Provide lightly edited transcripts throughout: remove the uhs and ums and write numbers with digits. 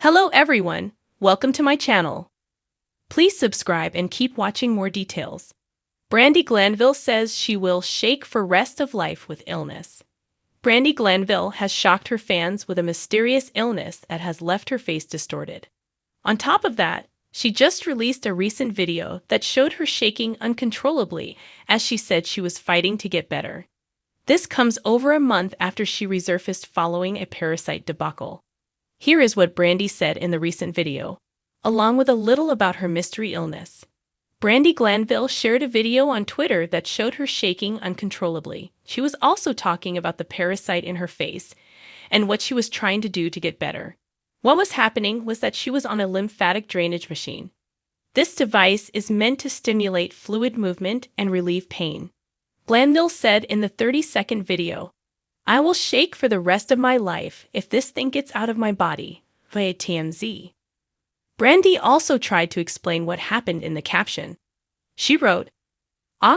Hello everyone, welcome to my channel. Please subscribe and keep watching more details. Brandi Glanville says she will shake for rest of life with illness. Brandi Glanville has shocked her fans with a mysterious illness that has left her face distorted. On top of that, she just released a recent video that showed her shaking uncontrollably as she said she was fighting to get better. This comes over a month after she resurfaced following a parasite debacle. Here is what Brandi said in the recent video, along with a little about her mystery illness. Brandi Glanville shared a video on Twitter that showed her shaking uncontrollably. She was also talking about the parasite in her face and what she was trying to do to get better. What was happening was that she was on a lymphatic drainage machine. This device is meant to stimulate fluid movement and relieve pain. Glanville said in the 30-second video, "I will shake for the rest of my life if this thing gets out of my body," via TMZ. Brandi also tried to explain what happened in the caption. She wrote,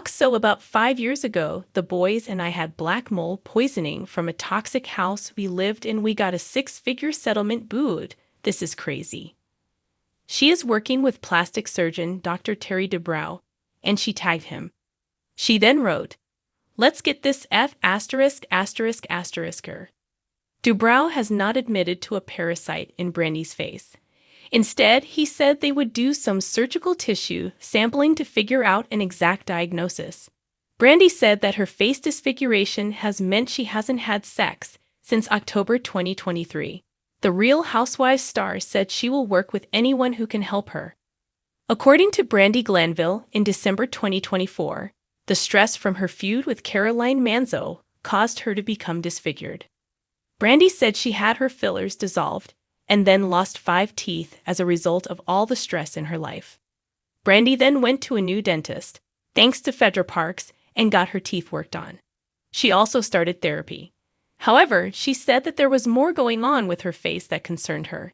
So about 5 years ago, the boys and I had black mold poisoning from a toxic house we lived in. We got a 6-figure settlement booed. This is crazy." She is working with plastic surgeon Dr. Terry DeBrow, and she tagged him. She then wrote, "Let's get this F*******. Dubrow has not admitted to a parasite in Brandi's face. Instead, he said they would do some surgical tissue sampling to figure out an exact diagnosis. Brandi said that her face disfiguration has meant she hasn't had sex since October 2023. The Real Housewives star said she will work with anyone who can help her. According to Brandi Glanville, in December 2024, the stress from her feud with Caroline Manzo caused her to become disfigured. Brandi said she had her fillers dissolved and then lost 5 teeth as a result of all the stress in her life. Brandi then went to a new dentist, thanks to Fedra Parks, and got her teeth worked on. She also started therapy. However, she said that there was more going on with her face that concerned her.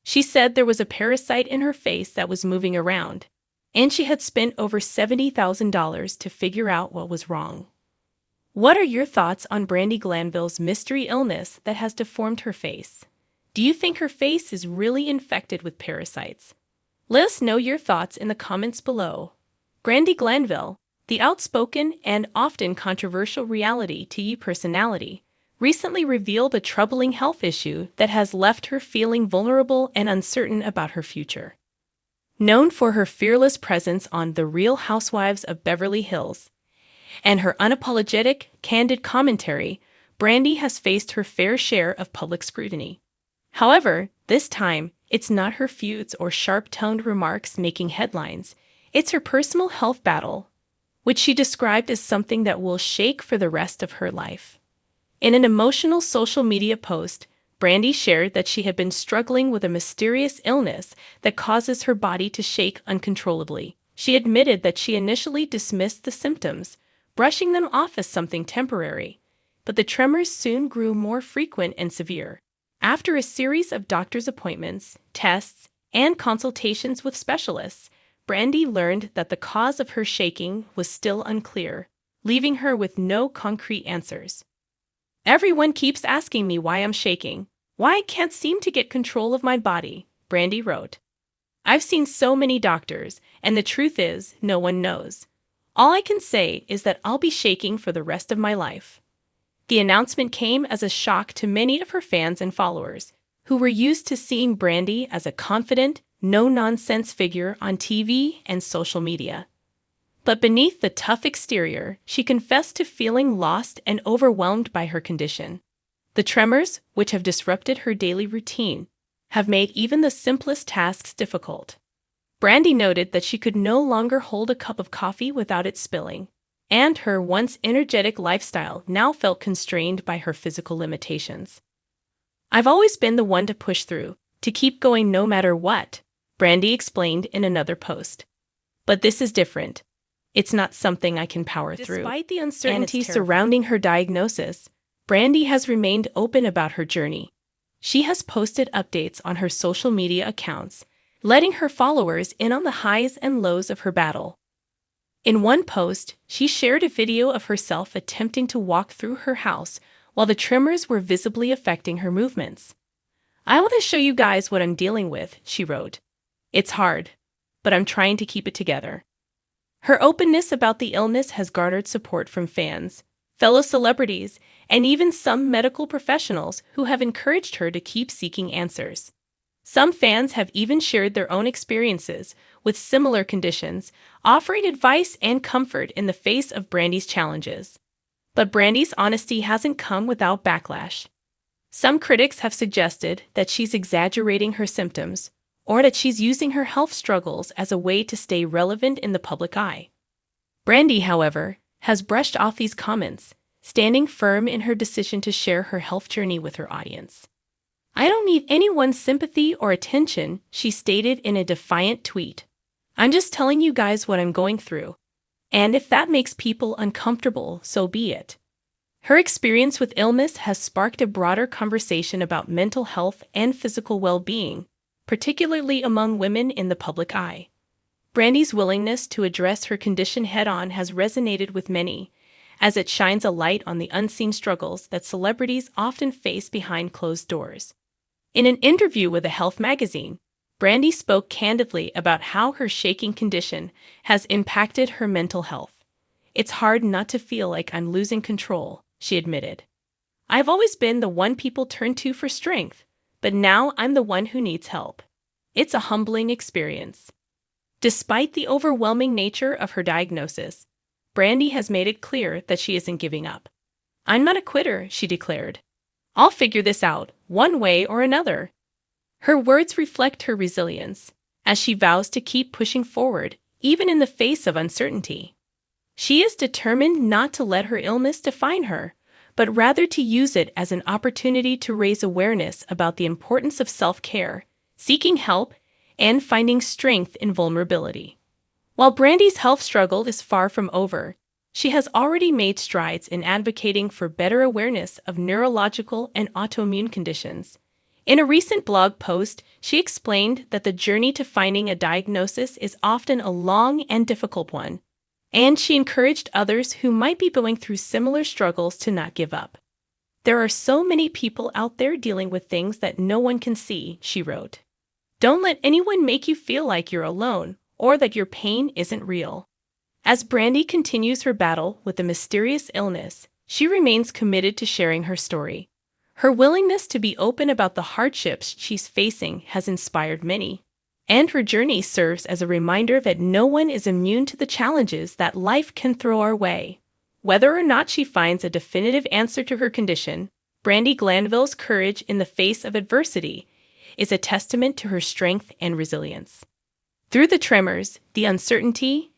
She said there was a parasite in her face that was moving around, and she had spent over $70,000 to figure out what was wrong. What are your thoughts on Brandi Glanville's mystery illness that has deformed her face? Do you think her face is really infected with parasites? Let us know your thoughts in the comments below. Brandi Glanville, the outspoken and often controversial reality TV personality, recently revealed a troubling health issue that has left her feeling vulnerable and uncertain about her future. Known for her fearless presence on The Real Housewives of Beverly Hills and her unapologetic, candid commentary, Brandi has faced her fair share of public scrutiny. However, this time, it's not her feuds or sharp-toned remarks making headlines. It's her personal health battle, which she described as something that will shake for the rest of her life. In an emotional social media post, Brandi shared that she had been struggling with a mysterious illness that causes her body to shake uncontrollably. She admitted that she initially dismissed the symptoms, brushing them off as something temporary, but the tremors soon grew more frequent and severe. After a series of doctor's appointments, tests, and consultations with specialists, Brandi learned that the cause of her shaking was still unclear, leaving her with no concrete answers. "Everyone keeps asking me why I'm shaking, why I can't seem to get control of my body," Brandi wrote. "I've seen so many doctors, and the truth is, no one knows. All I can say is that I'll be shaking for the rest of my life." The announcement came as a shock to many of her fans and followers, who were used to seeing Brandi as a confident, no-nonsense figure on TV and social media. But beneath the tough exterior, she confessed to feeling lost and overwhelmed by her condition. The tremors, which have disrupted her daily routine, have made even the simplest tasks difficult. Brandi noted that she could no longer hold a cup of coffee without it spilling, and her once energetic lifestyle now felt constrained by her physical limitations. "I've always been the one to push through, to keep going no matter what," Brandi explained in another post. "But this is different. It's not something I can power through." Despite the uncertainty surrounding her diagnosis, Brandi has remained open about her journey. She has posted updates on her social media accounts, letting her followers in on the highs and lows of her battle. In one post, she shared a video of herself attempting to walk through her house while the tremors were visibly affecting her movements. "I want to show you guys what I'm dealing with," she wrote. "It's hard, but I'm trying to keep it together." Her openness about the illness has garnered support from fans, fellow celebrities, and even some medical professionals who have encouraged her to keep seeking answers. Some fans have even shared their own experiences with similar conditions, offering advice and comfort in the face of Brandi's challenges. But Brandi's honesty hasn't come without backlash. Some critics have suggested that she's exaggerating her symptoms, or that she's using her health struggles as a way to stay relevant in the public eye. Brandi, however, has brushed off these comments, standing firm in her decision to share her health journey with her audience. "I don't need anyone's sympathy or attention," she stated in a defiant tweet. "I'm just telling you guys what I'm going through. And if that makes people uncomfortable, so be it." Her experience with illness has sparked a broader conversation about mental health and physical well-being, particularly among women in the public eye. Brandi's willingness to address her condition head-on has resonated with many, as it shines a light on the unseen struggles that celebrities often face behind closed doors. In an interview with a health magazine, Brandi spoke candidly about how her shaking condition has impacted her mental health. "It's hard not to feel like I'm losing control," she admitted. "I've always been the one people turn to for strength, but now I'm the one who needs help. It's a humbling experience." Despite the overwhelming nature of her diagnosis, Brandi has made it clear that she isn't giving up. "I'm not a quitter," she declared. "I'll figure this out, one way or another." Her words reflect her resilience, as she vows to keep pushing forward, even in the face of uncertainty. She is determined not to let her illness define her, but rather to use it as an opportunity to raise awareness about the importance of self-care, seeking help, and finding strength in vulnerability. While Brandi's health struggle is far from over, she has already made strides in advocating for better awareness of neurological and autoimmune conditions. In a recent blog post, she explained that the journey to finding a diagnosis is often a long and difficult one, and she encouraged others who might be going through similar struggles to not give up. "There are so many people out there dealing with things that no one can see," she wrote. "Don't let anyone make you feel like you're alone or that your pain isn't real." As Brandi continues her battle with the mysterious illness, she remains committed to sharing her story. Her willingness to be open about the hardships she's facing has inspired many, and her journey serves as a reminder that no one is immune to the challenges that life can throw our way. Whether or not she finds a definitive answer to her condition, Brandi Glanville's courage in the face of adversity is a testament to her strength and resilience. Through the tremors, the uncertainty,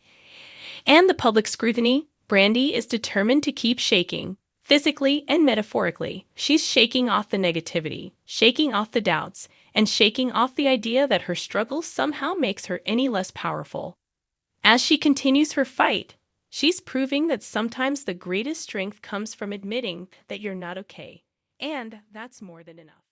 and the public scrutiny, Brandi is determined to keep shaking, physically and metaphorically. She's shaking off the negativity, shaking off the doubts, and shaking off the idea that her struggle somehow makes her any less powerful. As she continues her fight, she's proving that sometimes the greatest strength comes from admitting that you're not okay, and that's more than enough.